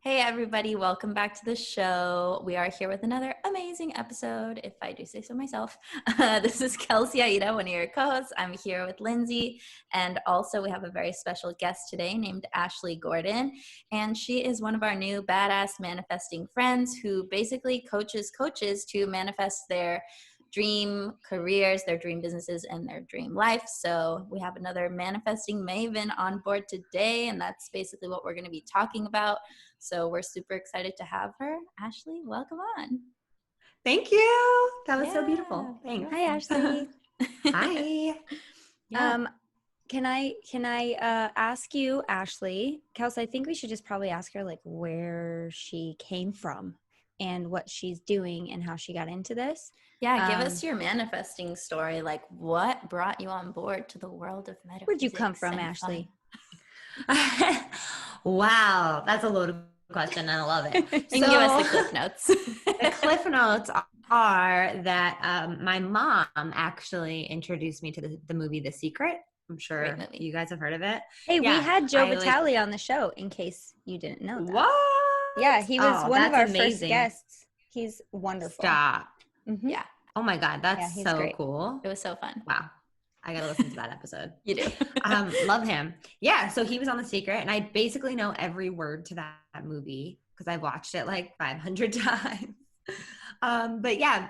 Hey, everybody, welcome back to the show. We are here with another amazing episode, if I do say so myself. This is Kelsey Aida, one of your co hosts. I'm here with Lindsay, and also we have a very special guest today named Ashley Gordon. And she is one of our new badass manifesting friends who basically coaches coaches to manifest their dream careers, their dream businesses, and their dream life. So we have another manifesting maven on board today, and that's basically what we're going to be talking about. So we're super excited to have her. Ashley, welcome on. Thank you. That was so beautiful. Thanks. Hi, Ashley. Hi. Yeah. Can I ask you, Ashley, Kelsey, I think we should just probably ask her like where she came from and what she's doing and how she got into this. Yeah, give us your manifesting story. Like, what brought you on board to the world of metaphysics? Where'd you come from, Ashley? Wow, that's a loaded question, and I love it. You can give us the cliff notes. The cliff notes are that my mom actually introduced me to the movie The Secret. I'm sure you guys have heard of it. Hey, we had Joe Vitale on the show, in case you didn't know that. What? Yeah, he was one of our first guests. He's wonderful. Stop. Mm-hmm. Yeah. Oh my God, that's so great. cool. It was so fun. Wow. I got to listen to that episode. You do. Love him. Yeah. So he was on The Secret, and I basically know every word to that movie because I've watched it like 500 times. But yeah,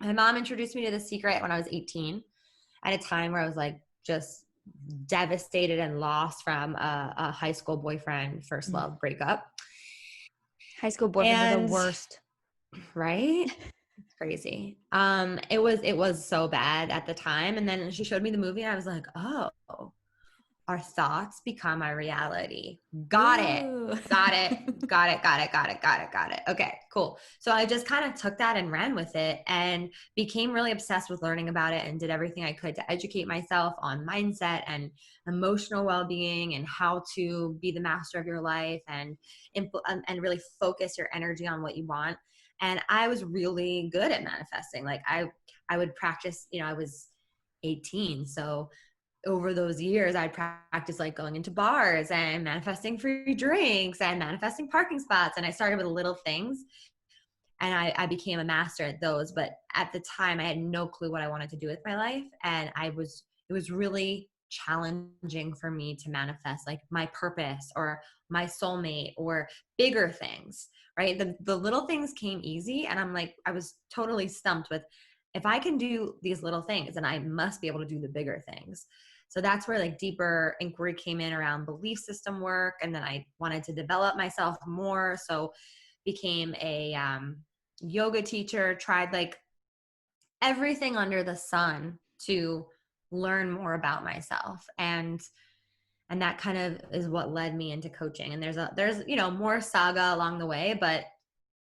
my mom introduced me to The Secret when I was 18 at a time where I was like just devastated and lost from a high school boyfriend, first love breakup. High school boyfriends are the worst. Right? It's crazy. It was so bad at the time. And then she showed me the movie and I was like, oh, our thoughts become our reality. Got it. Okay, cool. So I just kind of took that and ran with it and became really obsessed with learning about it and did everything I could to educate myself on mindset and emotional well-being and how to be the master of your life and really focus your energy on what you want. And I was really good at manifesting. Like I would practice, I was 18. So over those years, I'd practice like going into bars and manifesting free drinks and manifesting parking spots. And I started with little things and I became a master at those. But at the time I had no clue what I wanted to do with my life. And it was really challenging for me to manifest like my purpose or my soulmate or bigger things, right? The little things came easy. And I'm like, I was totally stumped with, if I can do these little things, then I must be able to do the bigger things. So that's where like deeper inquiry came in around belief system work. And then I wanted to develop myself more. So became a yoga teacher, tried like everything under the sun to learn more about myself. And that kind of is what led me into coaching. And there's more saga along the way, but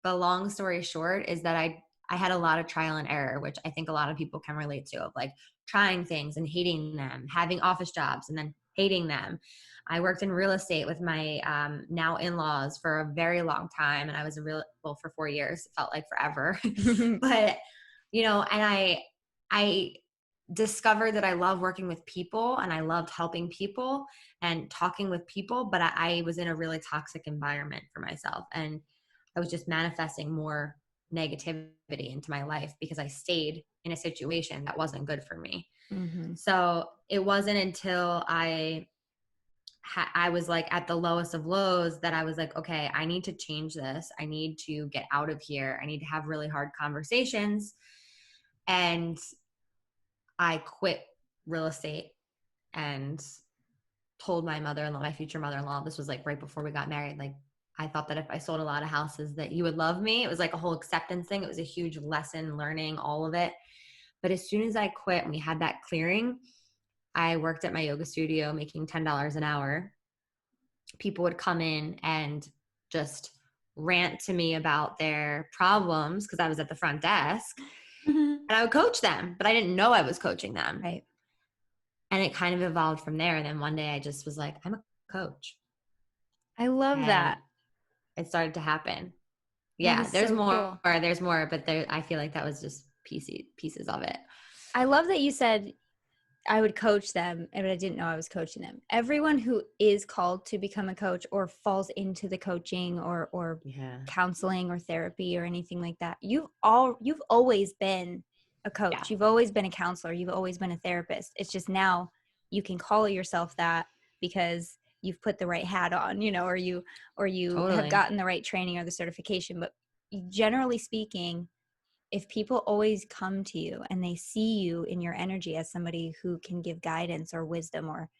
the long story short is that I had a lot of trial and error, which I think a lot of people can relate to, of like trying things and hating them, having office jobs and then hating them. I worked in real estate with my now in-laws for a very long time. And I was for 4 years, it felt like forever. But, and I discovered that I love working with people and I loved helping people and talking with people, but I was in a really toxic environment for myself. And I was just manifesting more negativity into my life because I stayed in a situation that wasn't good for me. Mm-hmm. So it wasn't until I was like at the lowest of lows that I was like, okay, I need to change this. I need to get out of here. I need to have really hard conversations. And I quit real estate and told my mother-in-law, my future mother-in-law, this was like right before we got married. Like I thought that if I sold a lot of houses that you would love me. It was like a whole acceptance thing. It was a huge lesson, learning all of it. But as soon as I quit and we had that clearing, I worked at my yoga studio making $10 an hour. People would come in and just rant to me about their problems because I was at the front desk. Mm-hmm. And I would coach them, but I didn't know I was coaching them. Right. And it kind of evolved from there. And then one day I just was like, I'm a coach. I love that. It started to happen. Yeah, there's more. Cool. There's more, but I feel like that was just pieces of it. I love that you said I would coach them, but I didn't know I was coaching them. Everyone who is called to become a coach or falls into the coaching or Yeah. counseling or therapy or anything like that, you've always been a coach. Yeah. You've always been a counselor. You've always been a therapist. It's just now you can call yourself that because you've put the right hat on, or you have Totally. gotten the right training or the certification. But generally speaking, if people always come to you and they see you in your energy as somebody who can give guidance or wisdom or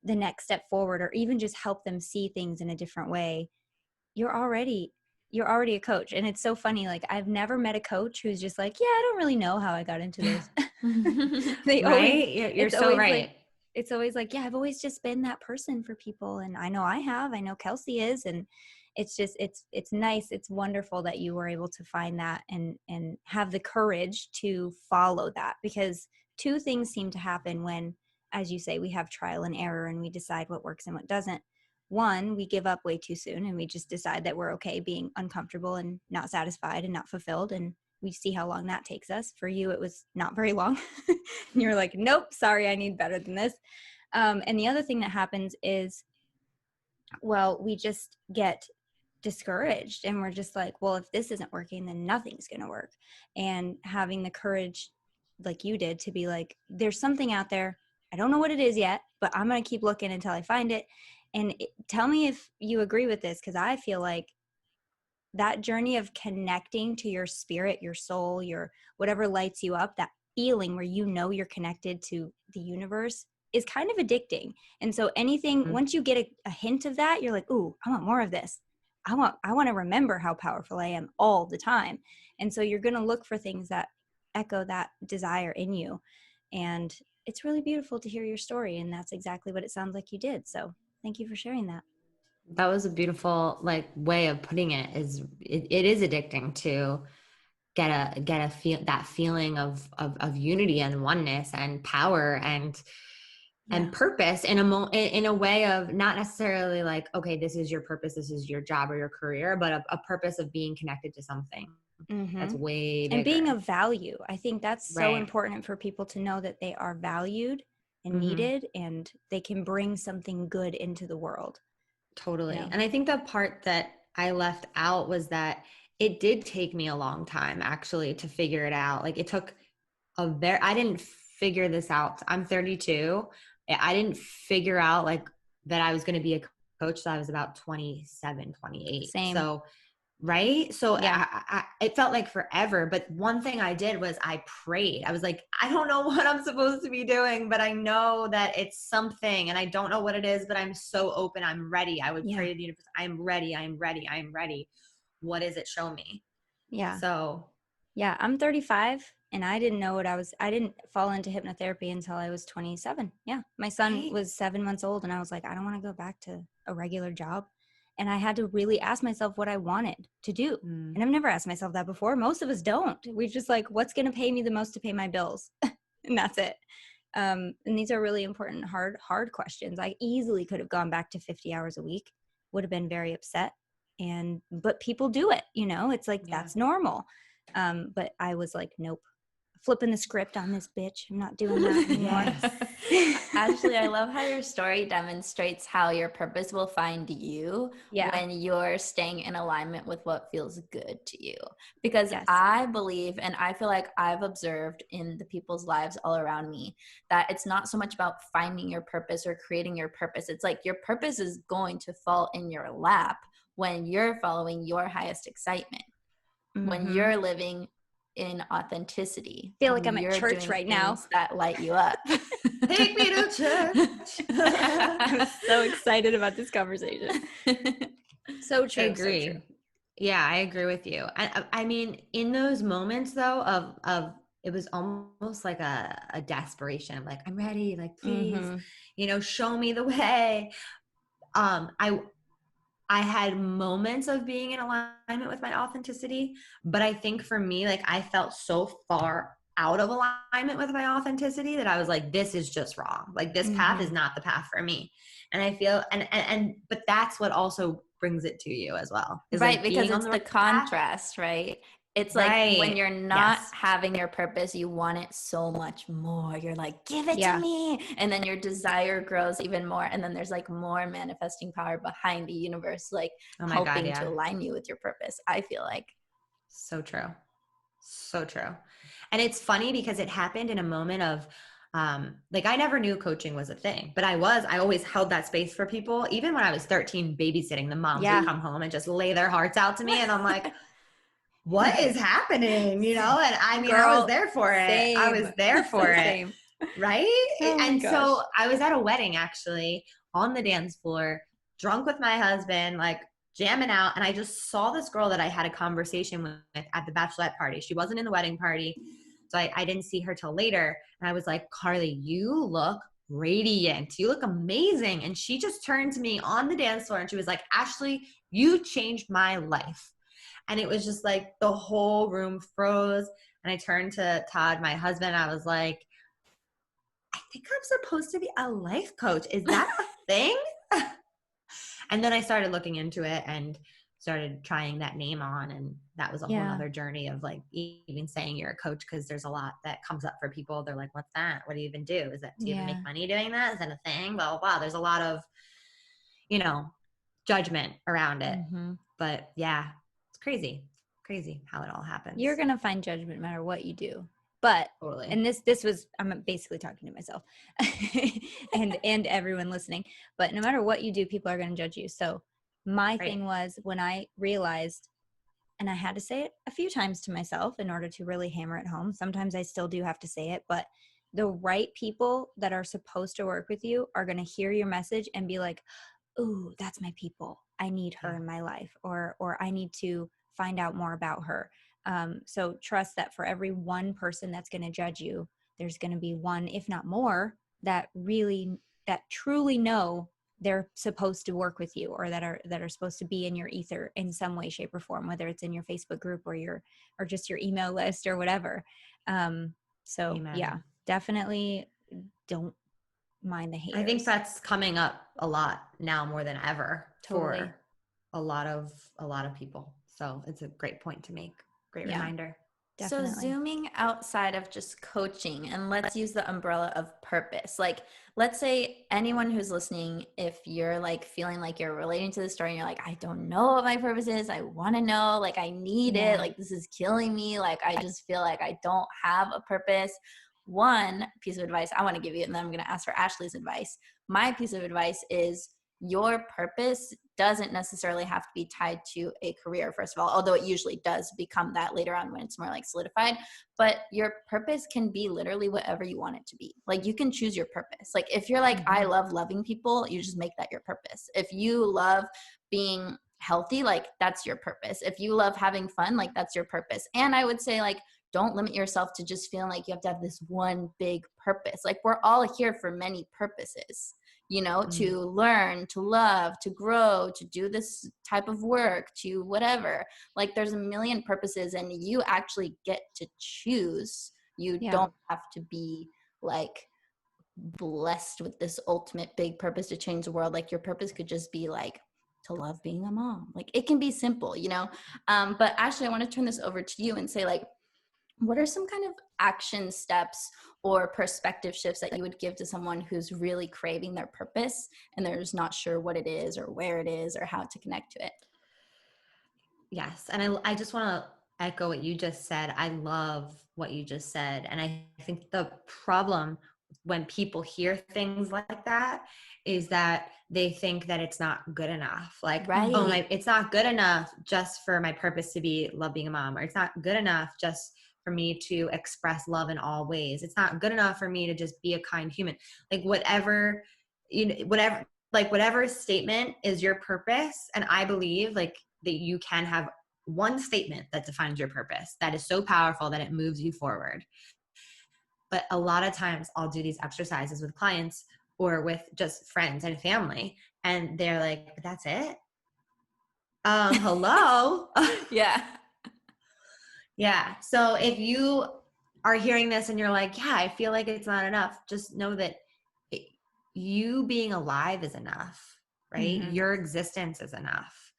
the next step forward, or even just help them see things in a different way, you're already a coach. And it's so funny, like I've never met a coach who's just like, yeah, I don't really know how I got into this. They always, Right? You're it's so always right. like, it's always like, yeah, I've always just been that person for people. And I know I know Kelsey is. And it's just, it's nice. It's wonderful that you were able to find that and have the courage to follow that, because two things seem to happen when, as you say, we have trial and error and we decide what works and what doesn't. One, we give up way too soon and we just decide that we're okay being uncomfortable and not satisfied and not fulfilled. And we see how long that takes us. For you, it was not very long. And you're like, nope, sorry, I need better than this. And the other thing that happens is, well, we just get discouraged and we're just like, well, if this isn't working, then nothing's going to work. And having the courage, like you did, to be like, there's something out there. I don't know what it is yet, but I'm going to keep looking until I find it. And tell me if you agree with this, because I feel like that journey of connecting to your spirit, your soul, your whatever lights you up, that feeling where you're connected to the universe is kind of addicting. And so anything, Mhm. once you get a hint of that, you're like, ooh, I want more of this. I want to remember how powerful I am all the time. And so you're going to look for things that echo that desire in you. And it's really beautiful to hear your story. And that's exactly what it sounds like you did. So thank you for sharing that. That was a beautiful way of putting it. It is addicting to that feeling of unity and oneness and power and purpose in a way of not necessarily like, okay, this is your purpose, this is your job or your career, but a purpose of being connected to something that's Mm-hmm. way And being bigger. of value. I think that's so Right. important for people to know that they are valued and Mm-hmm. needed and they can bring something good into the world. Totally. And I think the part that I left out was that it did take me a long time actually to figure it out. Like it took I didn't figure this out. I'm 32. I didn't figure out that I was going to be a coach till I was about 27, 28. Same. So, right. So Yeah. it felt like forever. But one thing I did was I prayed. I was like, I don't know what I'm supposed to be doing, but I know that it's something and I don't know what it is, but I'm so open. I'm ready. I would pray to the universe. I'm ready. I'm ready. I'm ready. What is it? Show me. Yeah. So Yeah. I'm 35 and I didn't know I didn't fall into hypnotherapy until I was 27. Yeah. My son right. was 7 months old and I was like, I don't want to go back to a regular job. And I had to really ask myself what I wanted to do. Mm. And I've never asked myself that before. Most of us don't. We're just like, what's going to pay me the most to pay my bills? And that's it. And these are really important, hard questions. I easily could have gone back to 50 hours a week, would have been very upset. But people do it, it's like, Yeah. that's normal. But I was like, nope, flipping the script on this bitch. I'm not doing that anymore. Ashley, I love how your story demonstrates how your purpose will find you when you're staying in alignment with what feels good to you. Because Yes. I believe, and I feel like I've observed in the people's lives all around me, that it's not so much about finding your purpose or creating your purpose. It's like your purpose is going to fall in your lap when you're following your highest excitement, when you're living in authenticity. Feel like when I'm at you're church doing right now. things that light you up. Take me to church. I'm so excited about this conversation. So true. I agree. So true. Yeah, I agree with you. I mean, in those moments though of it was almost like a desperation. Like, I'm ready. Like, please, show me the way. I had moments of being in alignment with my authenticity, but I think for me, I felt so far out of alignment with my authenticity that I was like, this is just wrong. Like, this path is not the path for me. And I feel, but that's what also brings it to you as well. Right, because it's the contrast, right? It's like when Right. you're not Yes. having your purpose, you want it so much more. You're like, give it to Yeah. me. And then your desire grows even more. And then there's like more manifesting power behind the universe, like Oh my God. helping to Yeah. align you with your purpose. I feel like. So true. So true. And it's funny because it happened in a moment of, like I never knew coaching was a thing, but I always held that space for people. Even when I was 13 babysitting, the moms Yeah. would come home and just lay their hearts out to me. And I'm like, what is happening? You know? And I mean, I was Girl, there for it. I same. was there for it. Same. Right. Oh my And so gosh. I was at a wedding actually on the dance floor, drunk with my husband, like jamming out. And I just saw this girl that I had a conversation with at the bachelorette party. She wasn't in the wedding party. So I didn't see her till later. And I was like, Carly, you look radiant. You look amazing. And she just turned to me on the dance floor and she was like, Ashley, you changed my life. And it was just like the whole room froze. And I turned to Todd, my husband. I was like, I think I'm supposed to be a life coach. Is that a thing? And then I started looking into it and started trying that name on. And that was a whole Yeah. nother journey of like even saying you're a coach, because there's a lot that comes up for people. They're like, what's that? What do you even do? Do you even Yeah. make money doing that? Is that a thing? Blah, blah, blah. There's a lot of, you know, judgment around it. Mm-hmm. But yeah, it's crazy. Crazy how it all happens. You're gonna find judgment no matter what you do. But Totally. and this was, I'm basically talking to myself and everyone listening. But no matter what you do, people are gonna judge you. So my Right. thing was when I realized, and I had to say it a few times to myself in order to really hammer it home. Sometimes I still do have to say it, but the right people that are supposed to work with you are gonna hear your message and be like, "Ooh, that's my people. I need her Yeah. in my life," or I need to find out more about her. So trust that for every one person that's going to judge you, there's going to be one, if not more, that truly know they're supposed to work with you, or that are supposed to be in your ether in some way, shape, or form, whether it's in your Facebook group or just your email list or whatever. So Amen. yeah, definitely don't mind the haters. I think that's coming up a lot now more than ever Totally. for a lot of people. So it's a great point to make. Great Yeah. reminder. Definitely. So zooming outside of just coaching, and let's use the umbrella of purpose. Like, let's say anyone who's listening, if you're like feeling like you're relating to the story and you're like, I don't know what my purpose is. I want to know, like I need Yeah. it. Like this is killing me. Like I just feel like I don't have a purpose. One piece of advice I want to give you, and then I'm going to ask for Ashley's advice. My piece of advice is your purpose doesn't necessarily have to be tied to a career, first of all, although it usually does become that later on when it's more like solidified. But your purpose can be literally whatever you want it to be. Like you can choose your purpose. Like if you're like, I love loving people, you just make that your purpose. If you love being healthy, like that's your purpose. If you love having fun, like that's your purpose. And I would say like, don't limit yourself to just feeling like you have to have this one big purpose. Like we're all here for many purposes, you know, to learn, to love, to grow, to do this type of work, to whatever. Like there's a million purposes and you actually get to choose. You don't have to be like blessed with this ultimate big purpose to change the world. Like your purpose could just be like to love being a mom. Like it can be simple, you know? But Ashley, I want to turn this over to you and say like, what are some kind of action steps or perspective shifts that you would give to someone who's really craving their purpose and they're just not sure what it is or where it is or how to connect to it? Yes. And I just want to echo what you just said. I love what you just said. And I think the problem when people hear things like that is that they think that it's not good enough. Like, Right. it's not good enough just for my purpose to be love being a mom, or it's not good enough just for me to express love in all ways. It's not good enough for me to just be a kind human. Like whatever statement is your purpose. And I believe like that you can have one statement that defines your purpose that is so powerful that it moves you forward. But a lot of times I'll do these exercises with clients or with just friends and family, and they're like, that's it? Hello? Yeah. Yeah. So if you are hearing this and you're like, yeah, I feel like it's not enough, just know that you being alive is enough, right? Mhm. Your existence is enough.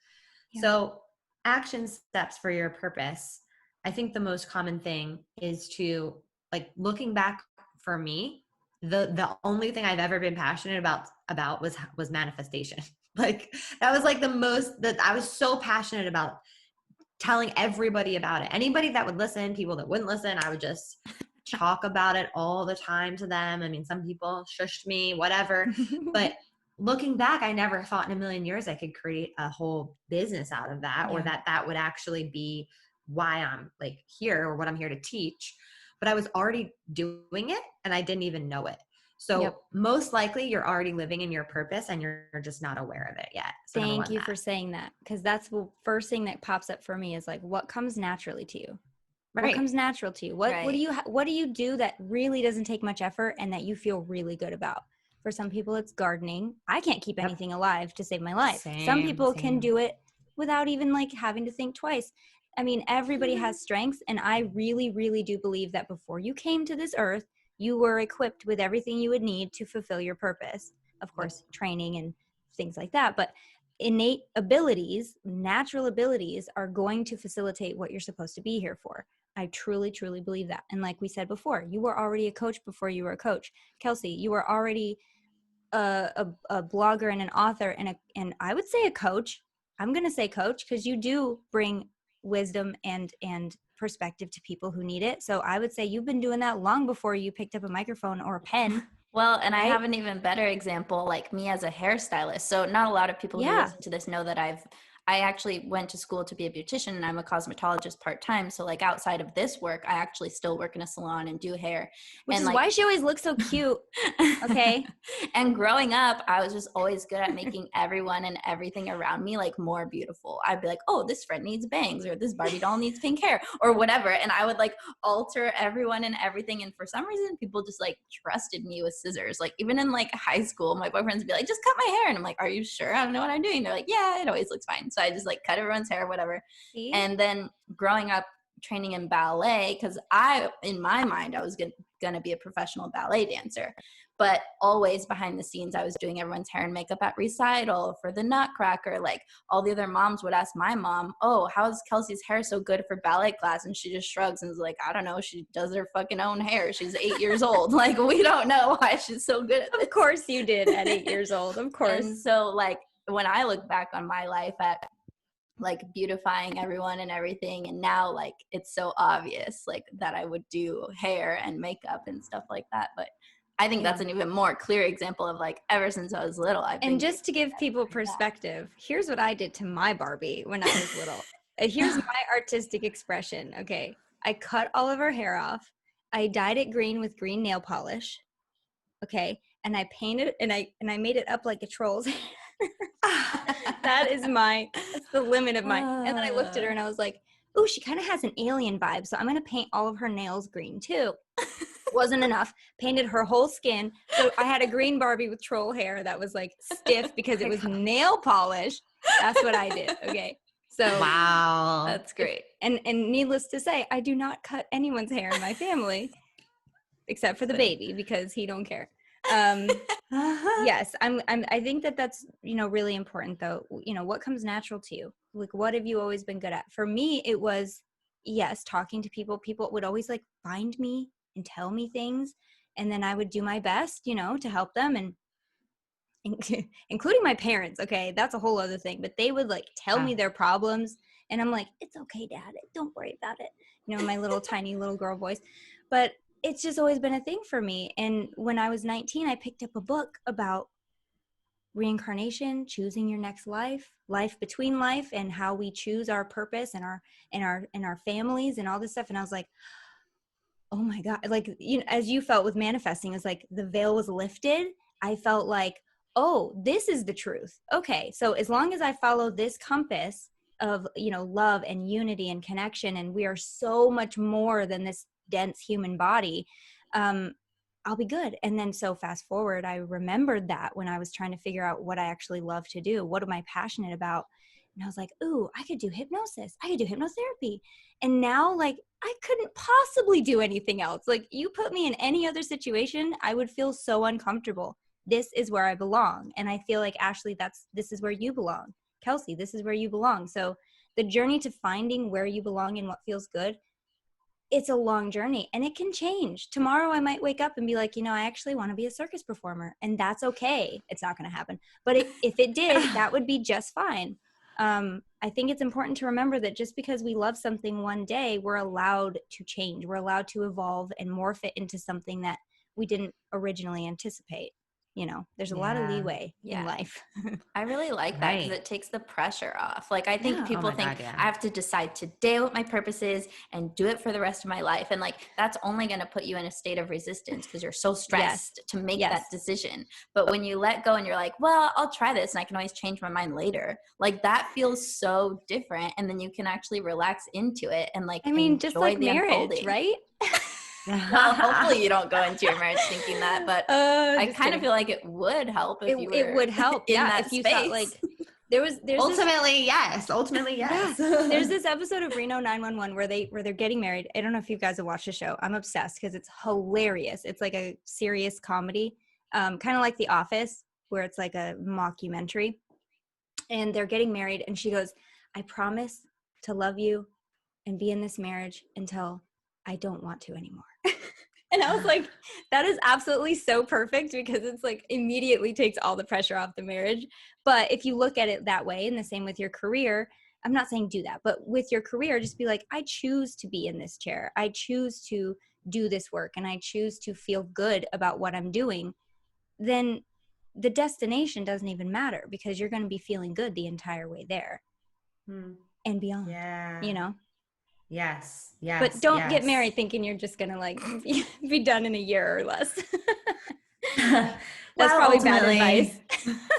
Yeah. So action steps for your purpose. I think the most common thing is to, like, looking back for me, the only thing I've ever been passionate about was manifestation. Like that was like the most that I was so passionate about telling everybody about it. Anybody that would listen, people that wouldn't listen, I would just talk about it all the time to them. I mean, some people shushed me, whatever. But looking back, I never thought in a million years I could create a whole business out of that, or that would actually be why I'm like here, or what I'm here to teach. But I was already doing it and I didn't even know it. So most likely you're already living in your purpose and you're just not aware of it yet. So Thank you for saying that, because that's the first thing that pops up for me is like, what comes naturally to you? What comes natural to you? What do you do that really doesn't take much effort and that you feel really good about? For some people, it's gardening. I can't keep anything alive to save my life. Some people can do it without even like having to think twice. I mean, everybody has strengths, and I really, really do believe that before you came to this earth, you were equipped with everything you would need to fulfill your purpose. Of course, training and things like that, but innate abilities, natural abilities are going to facilitate what you're supposed to be here for. I truly, truly believe that. And like we said before, you were already a coach before you were a coach. Kelsey, you were already a blogger and an author and I would say a coach. I'm going to say coach because you do bring wisdom and perspective to people who need it. So I would say you've been doing that long before you picked up a microphone or a pen. Well, and I have an even better example, like me as a hairstylist. So not a lot of people who listen to this know that I actually went to school to be a beautician, and I'm a cosmetologist part-time. So like outside of this work, I actually still work in a salon and do hair. Which and is like, why she always looks so cute. Okay. And growing up, I was just always good at making everyone and everything around me like more beautiful. I'd be like, oh, this friend needs bangs, or this Barbie doll needs pink hair, or whatever. And I would like alter everyone and everything. And for some reason, people just like trusted me with scissors. Like even in like high school, my boyfriends would be like, just cut my hair. And I'm like, are you sure? I don't know what I'm doing. They're like, yeah, it always looks fine. So I just like cut everyone's hair, whatever. See? And then growing up, training in ballet, because in my mind, I was gonna be a professional ballet dancer, but always behind the scenes, I was doing everyone's hair and makeup at recital for the Nutcracker. Like all the other moms would ask my mom, oh, how's Kelsey's hair so good for ballet class? And she just shrugs and is like, I don't know, she does her fucking own hair, she's 8 years old. Like we don't know why she's so good at this. Of course you did at 8 years old, of course. And so like when I look back on my life at like beautifying everyone and everything, and now like it's so obvious like that I would do hair and makeup and stuff like that. But I think that's an even more clear example of like ever since I was little. And just to give people perspective, here's what I did to my Barbie when I was little. Here's my artistic expression. Okay, I cut all of her hair off. I dyed it green with green nail polish. Okay, and I painted and I made it up like a troll's. That's the limit of mine. And then I looked at her and I was like, oh, she kind of has an alien vibe, so I'm gonna paint all of her nails green too. Wasn't enough. Painted her whole skin. So I had a green Barbie with troll hair that was like stiff because it was nail polish. That's what I did. Okay. So wow, that's great. And needless to say, I do not cut anyone's hair in my family except for the baby because he don't care. Yes, I think that's, really important though. What comes natural to you? Like, what have you always been good at? For me, it was, yes, talking to people. People would always like find me and tell me things. And then I would do my best, to help them, and including my parents. Okay. That's a whole other thing, but they would like tell me their problems. And I'm like, it's okay, Dad. Don't worry about it. My little tiny little girl voice. But it's just always been a thing for me. And when I was 19, I picked up a book about reincarnation, choosing your next life between life, and how we choose our purpose and our families and all this stuff. And I was like, oh my God, like, as you felt with manifesting, it's like the veil was lifted. I felt like, oh, this is the truth. Okay. So as long as I follow this compass of, love and unity and connection, and we are so much more than this dense human body, I'll be good. And then so fast forward, I remembered that when I was trying to figure out what I actually love to do, what am I passionate about? And I was like, ooh, I could do hypnosis. I could do hypnotherapy. And now like I couldn't possibly do anything else. Like you put me in any other situation, I would feel so uncomfortable. This is where I belong. And I feel like, Ashley, this is where you belong. Kelsey, this is where you belong. So the journey to finding where you belong and what feels good, it's a long journey and it can change. Tomorrow I might wake up and be like, I actually want to be a circus performer, and that's okay. It's not going to happen. But if it did, that would be just fine. I think it's important to remember that just because we love something one day, we're allowed to change. We're allowed to evolve and morph it into something that we didn't originally anticipate. There's a lot of leeway in life. I really like that because Right. it takes the pressure off. Like, I think Yeah. people Oh my think God, yeah. I have to decide today what my purpose is and do it for the rest of my life. And like, that's only going to put you in a state of resistance because you're so stressed to make that decision. But when you let go and you're like, well, I'll try this and I can always change my mind later. Like, that feels so different. And then you can actually relax into it and like Just enjoy like the marriage, unfolding. right? Well, hopefully you don't go into your marriage thinking that, but I kind of feel like it would help if you were it would help, in yeah, that if you space. thought like there's Ultimately, yes. there's this episode of Reno 911 where they're getting married. I don't know if you guys have watched the show. I'm obsessed because it's hilarious. It's like a serious comedy, kind of like The Office, where it's like a mockumentary. And they're getting married, and she goes, I promise to love you and be in this marriage until I don't want to anymore. And I was like, that is absolutely so perfect because it's like immediately takes all the pressure off the marriage. But if you look at it that way, and the same with your career, I'm not saying do that, but with your career, just be like, I choose to be in this chair. I choose to do this work, and I choose to feel good about what I'm doing. Then the destination doesn't even matter because you're going to be feeling good the entire way there and beyond, Yeah. Yes. But don't get married thinking you're just going to like be done in a year or less. That's probably bad advice.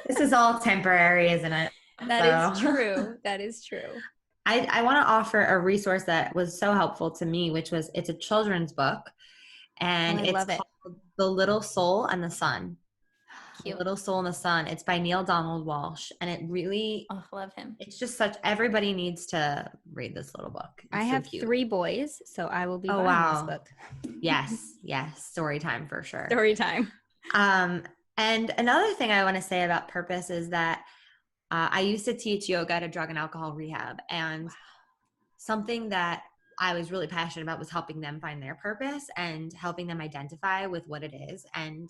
This is all temporary, isn't it? That is true. That is true. I want to offer a resource that was so helpful to me, it's a children's book, and it's called The Little Soul and the Sun. Cute. The Little Soul and the Sun. It's by Neil Donald Walsh, and it really, love him. It's just everybody needs to read this little book. I have 3 boys, so I will be buying this book. Yes. Story time for sure. Story time. And another thing I want to say about purpose is that I used to teach yoga at a drug and alcohol rehab, and something that I was really passionate about was helping them find their purpose and helping them identify with what it is. And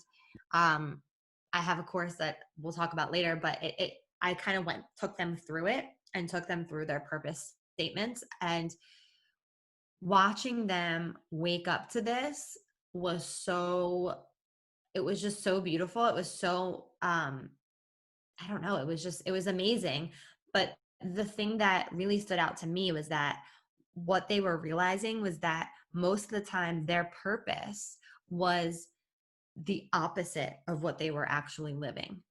I have a course that we'll talk about later, but I kind of took them through it and took them through their purpose statements, and watching them wake up to this was just so beautiful. It was so, I don't know, it was amazing. But the thing that really stood out to me was that what they were realizing was that most of the time their purpose was the opposite of what they were actually living.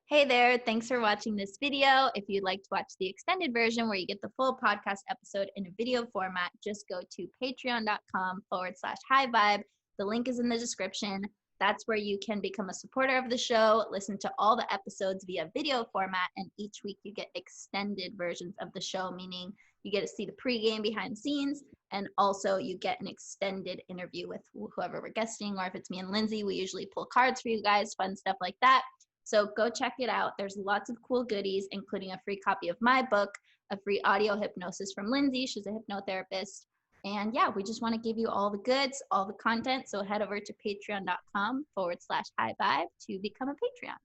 Hey there, thanks for watching this video. If you'd like to watch the extended version where you get the full podcast episode in a video format, just go to patreon.com/highvibe. The link is in the description. That's where you can become a supporter of the show, listen to all the episodes via video format, and each week you get extended versions of the show, meaning you get to see the pregame behind the scenes, and also you get an extended interview with whoever we're guesting, or if it's me and Lindsay, we usually pull cards for you guys, fun stuff like that. So go check it out. There's lots of cool goodies, including a free copy of my book, a free audio hypnosis from Lindsay. She's a hypnotherapist. And yeah, we just want to give you all the goods, all the content. So head over to patreon.com/highvibe to become a Patreon.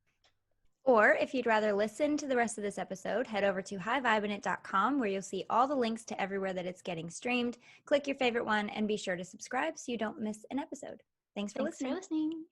Or if you'd rather listen to the rest of this episode, head over to highvibinit.com where you'll see all the links to everywhere that it's getting streamed. Click your favorite one and be sure to subscribe so you don't miss an episode. Thanks for listening.